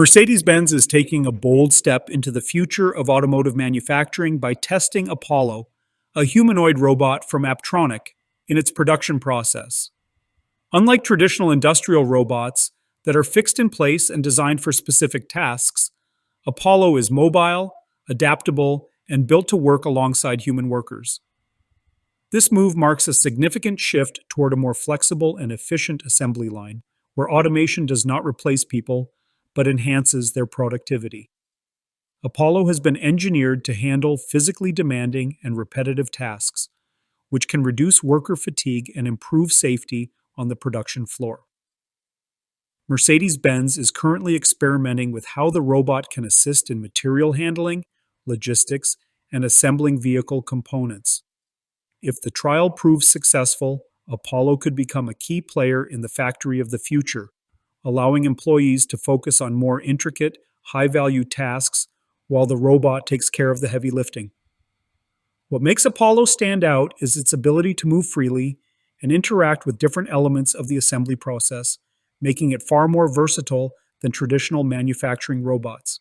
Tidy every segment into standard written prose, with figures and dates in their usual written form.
Mercedes-Benz is taking a bold step into the future of automotive manufacturing by testing Apollo, a humanoid robot from Apptronik, in its production process. Unlike traditional industrial robots that are fixed in place and designed for specific tasks, Apollo is mobile, adaptable, and built to work alongside human workers. This move marks a significant shift toward a more flexible and efficient assembly line, where automation does not replace people but enhances their productivity. Apollo has been engineered to handle physically demanding and repetitive tasks, which can reduce worker fatigue and improve safety on the production floor. Mercedes-Benz is currently experimenting with how the robot can assist in material handling, logistics, and assembling vehicle components. If the trial proves successful, Apollo could become a key player in the factory of the future, allowing employees to focus on more intricate, high-value tasks while the robot takes care of the heavy lifting. What makes Apollo stand out is its ability to move freely and interact with different elements of the assembly process, making it far more versatile than traditional manufacturing robots.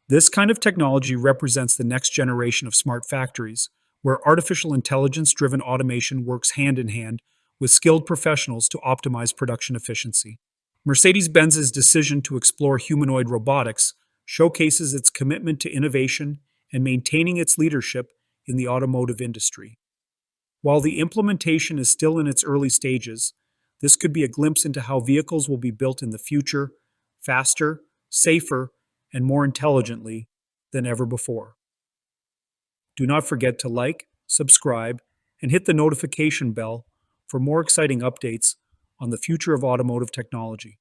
This kind of technology represents the next generation of smart factories, where artificial intelligence-driven automation works hand in hand with skilled professionals to optimize production efficiency. Mercedes-Benz's decision to explore humanoid robotics showcases its commitment to innovation and maintaining its leadership in the automotive industry. While the implementation is still in its early stages, this could be a glimpse into how vehicles will be built in the future, faster, safer, and more intelligently than ever before. Do not forget to like, subscribe, and hit the notification bell for more exciting updates on the future of automotive technology.